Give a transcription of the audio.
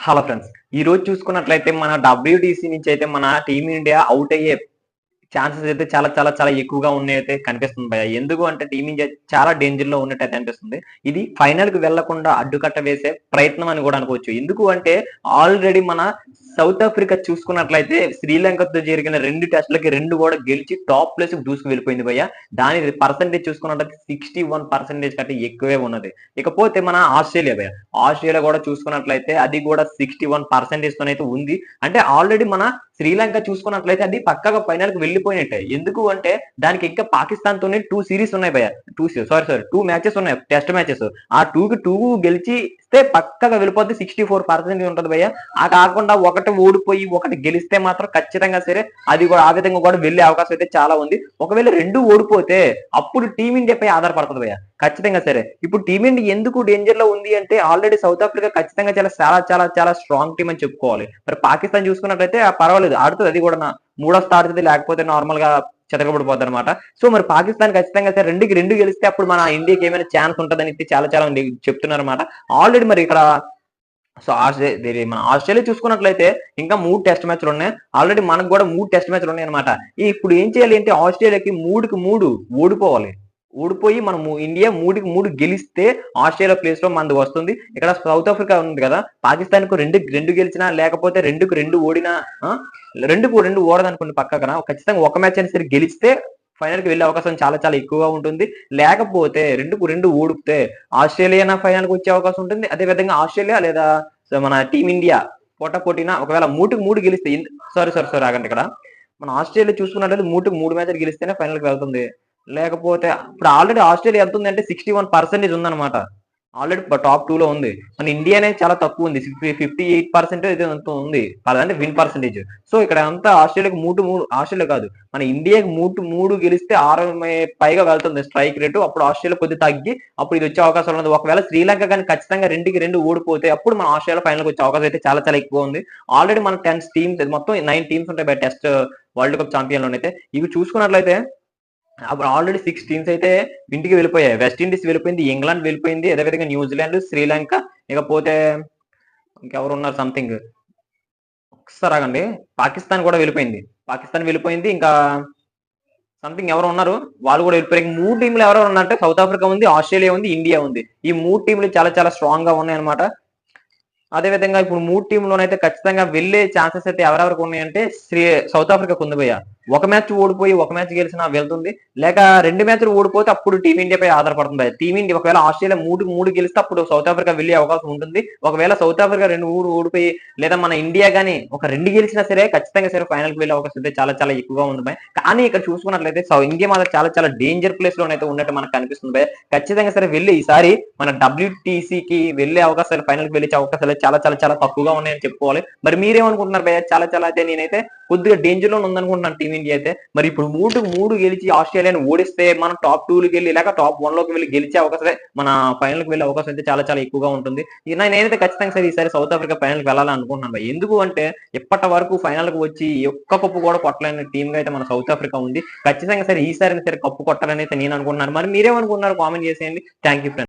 Hello friends. ఈ రోజు చూసుకున్నట్లయితే మన WTC నుంచి అయితే మన టీమిండియా అవుట్ అయ్యే ఛాన్సెస్ అయితే చాలా చాలా చాలా ఎక్కువగా ఉన్నాయైతే కనిపిస్తుంది భయ్య. ఎందుకు అంటే టీమిండియా చాలా డేంజర్ లో ఉన్నట్టయితే అనిపిస్తుంది. ఇది ఫైనల్ కి వెళ్లకుండా అడ్డుకట్ట వేసే ప్రయత్నం అని కూడా అనుకోవచ్చు. ఎందుకు అంటే ఆల్రెడీ మన సౌత్ ఆఫ్రికా చూసుకున్నట్లయితే శ్రీలంకతో జరిగిన 2 టెస్టులకి 2 కూడా గెలిచి టాప్ ప్లేస్ కి దూసుకు వెళ్ళిపోయింది భయ్య. దాని పర్సెంటేజ్ చూసుకున్నట్లయితే 61% కంటే ఎక్కువే ఉన్నది. ఇకపోతే మన ఆస్ట్రేలియా భయ్య. ఆస్ట్రేలియా కూడా చూసుకున్నట్లయితే అది కూడా 61% తోనైతే ఉంది. అంటే ఆల్రెడీ మన శ్రీలంక చూసుకున్నట్లయితే అది పక్కగా ఫైనల్ కి వెళ్ళిపోయినట్టే. ఎందుకు అంటే దానికి ఇంకా పాకిస్తాన్ తోనే 2 సిరీస్ ఉన్నాయి భయ్య. 2 మ్యాచెస్ ఉన్నాయి, టెస్ట్ మ్యాచెస్. ఆ 2కి 2 గెలిచిస్తే పక్కగా వెళ్ళిపోద్ది, 64% ఉంటది భయ్య. ఆ కాకుండా ఒకటి ఓడిపోయి ఒకటి గెలిస్తే మాత్రం ఖచ్చితంగా సరే అది కూడా ఆ విధంగా కూడా వెళ్ళే అవకాశం అయితే చాలా ఉంది. ఒకవేళ 2 ఓడిపోతే అప్పుడు టీమిండియాపై ఆధారపడుతుంది భయ్య ఖచ్చితంగా సరే. ఇప్పుడు టీమిండియా ఎందుకు డేంజర్ లో ఉంది అంటే ఆల్రెడీ సౌత్ ఆఫ్రికా ఖచ్చితంగా చాలా స్ట్రాంగ్ టీమ్ అని చెప్పుకోవాలి. మరి పాకిస్తాన్ చూసుకున్నట్లయితే పర్వాలేదు, ఆడుతుంది. అది కూడా మూడో ఆడుతుంది, లేకపోతే నార్మల్ గా చెతకబడిపోద్ది అనమాట. సో మరి పాకిస్తాన్ ఖచ్చితంగా సరే 2కి 2 గెలిస్తే అప్పుడు మన ఇండియాకి ఏమైనా ఛాన్స్ ఉంటుందని చాలా చాలా మంది చెప్తున్నారు అనమాట. ఆల్రెడీ మరి ఇక్కడ సో మన ఆస్ట్రేలియా చూసుకున్నట్లయితే ఇంకా 3 టెస్ట్ మ్యాచ్లు ఉన్నాయి. ఆల్రెడీ మనకు కూడా 3 టెస్ట్ మ్యాచ్లు ఉన్నాయి అనమాట. ఇప్పుడు ఏం చేయాలి అంటే ఆస్ట్రేలియాకి 3కి 3 ఓడిపోవాలి. ఓడిపోయి మనం ఇండియా 3కి 3 గెలిస్తే ఆస్ట్రేలియా ప్లేస్ లో మనది వస్తుంది. ఇక్కడ సౌత్ ఆఫ్రికా ఉంది కదా, పాకిస్తాన్ కు 2కి 2 గెలిచినా లేకపోతే 2కి 2 ఓడినా 2కు 2 ఓడదనుకోండి పక్కన ఖచ్చితంగా ఒక మ్యాచ్ అయినా సరే గెలిస్తే ఫైనల్ కి వెళ్ళే అవకాశం చాలా చాలా ఎక్కువగా ఉంటుంది. లేకపోతే 2కు 2 ఓడితే ఆస్ట్రేలియా ఫైనల్ కి వచ్చే అవకాశం ఉంటుంది. అదే విధంగా ఆస్ట్రేలియా లేదా మన టీమిండియా పోటీన ఒకవేళ 3కి 3 గెలిస్తే సారీ ఆగండి. ఇక్కడ మన ఆస్ట్రేలియా చూసుకున్నట్లయితే 3కి 3 మ్యాచ్లు గెలిస్తేనే ఫైనల్ కి వెళ్తుంది. లేకపోతే ఇప్పుడు ఆల్రెడీ ఆస్ట్రేలియా ఎంత ఉంది అంటే 61% ఉందన్నమాట. ఆల్రెడీ టాప్ 2 లో ఉంది. మన ఇండియానే చాలా తక్కువ ఉంది, 58% ఇది ఉంది అంటే విన్ పర్సెంటేజ్. సో ఇక్కడ అంతా ఆస్ట్రేలియాకి 3-3, ఆస్ట్రేలియా కాదు మన ఇండియాకి 3-3 గెలిస్తే 60 పైగా వెళ్తుంది స్ట్రైక్ రేటు. అప్పుడు ఆస్ట్రేలియా కొద్దిగా తగ్గి అప్పుడు ఇది వచ్చే అవకాశం ఉన్నది. ఒకవేళ శ్రీలంక కానీ ఖచ్చితంగా 2కి 2 ఓడిపోతే అప్పుడు మన ఆస్ట్రేలియా ఫైనల్ వచ్చే అవకాశం అయితే చాలా చాలా ఎక్కువ ఉంది. ఆల్రెడీ మన 10 టీమ్స్ మొత్తం 9 టీమ్స్ ఉంటాయి by test world cup champion లోనైతే. ఇవి చూసుకున్నట్లయితే అప్పుడు ఆల్రెడీ 6 టీమ్స్ అయితే ఇంటికి వెళ్ళిపోయాయి. వెస్ట్ ఇండీస్ వెళ్ళిపోయింది, ఇంగ్లాండ్ వెళ్ళిపోయింది, అదేవిధంగా న్యూజిలాండ్, శ్రీలంక, ఇకపోతే ఇంకెవరు ఉన్నారు సంథింగ్ ఒకసారి ఆగండి, పాకిస్తాన్ కూడా వెళ్ళిపోయింది. ఇంకా సంథింగ్ ఎవరు ఉన్నారు వాళ్ళు కూడా వెళ్ళిపోయారు. 3 టీంలు ఎవరెవరు ఉన్నారంటే సౌత్ ఆఫ్రికా ఉంది, ఆస్ట్రేలియా ఉంది, ఇండియా ఉంది. ఈ 3 టీంలు చాలా చాలా స్ట్రాంగ్ గా ఉన్నాయి అనమాట. అదే విధంగా ఇప్పుడు 3 టీంలోనైతే ఖచ్చితంగా వెళ్లే ఛాన్సెస్ అయితే ఎవరెవరికి ఉన్నాయంటే సౌత్ ఆఫ్రికాకు ఉంది భయ్య. ఒక మ్యాచ్ ఓడిపోయి ఒక మ్యాచ్ గెలిచినా వెళ్తుంది, లేక 2 మ్యాచ్లు ఓడిపోతే అప్పుడు టీమిండియాపై ఆధారపడుతుంది భయ్య. టీమిండియా ఒకవేళ ఆస్ట్రేలియా 3కి 3 గెలిస్తే అప్పుడు సౌత్ ఆఫ్రికా వెళ్లే అవకాశం ఉంటుంది. ఒకవేళ సౌత్ ఆఫ్రికా 2-3 ఓడిపోయి లేదా మన ఇండియా గానీ ఒక 2 గెలిచినా సరే ఖచ్చితంగా సరే ఫైనల్ కి వెళ్లే అవకాశం అయితే చాలా చాలా ఎక్కువగా ఉంది భయ్య. కానీ ఇక్కడ చూసుకున్నట్లయితే ఇండియా మాత్రం చాలా చాలా డేంజర్ ప్లేస్ లోనైతే ఉన్నట్టు మనకు కనిపిస్తుంది భయ్య. ఖచ్చితంగా సరే వెళ్ళి ఈసారి మన WTCకి వెళ్లే అవకాశాలు, ఫైనల్ కి వెళ్ళే అవకాశాలు చాలా చాలా చాలా తక్కువగా ఉన్నాయని చెప్పుకోవాలి. మరి మీరేమనుకుంటున్నారు భయ్య? చాలా చాలా అయితే నేనైతే కొద్దిగా డేంజర్ లో ఉందనుకుంటున్నాను టీమిండియా అయితే. మరి ఇప్పుడు 3కి 3 గెలిచి ఆస్ట్రేలియాని ఓడిస్తే మనం టాప్ 2 వెళ్ళి లేక టాప్ 1 లోకి వెళ్ళి గెలిచే అవకాశం, మన ఫైనల్ కి వెళ్ళే అవకాశం అయితే చాలా చాలా ఎక్కువగా ఉంటుంది. నేనైతే ఖచ్చితంగా సరే ఈసారి సౌత్ ఆఫ్రికా ఫైనల్ కి వెళ్ళాలని అనుకుంటున్నాను భయ్య. ఎందుకు అంటే ఇప్పటి వరకు ఫైనల్ కి వచ్చి ఒక్క కప్పు కూడా కొట్టలేని టీమ్ గా అయితే మన సౌత్ ఆఫ్రికా ఉంది. ఖచ్చితంగా సరే ఈసారి సరే కప్పు కొట్టాలని అయితే నేను అనుకుంటున్నాను. మరి మీరేమనుకుంటున్నారు కామెంట్ చేసేయండి. Thank you friends.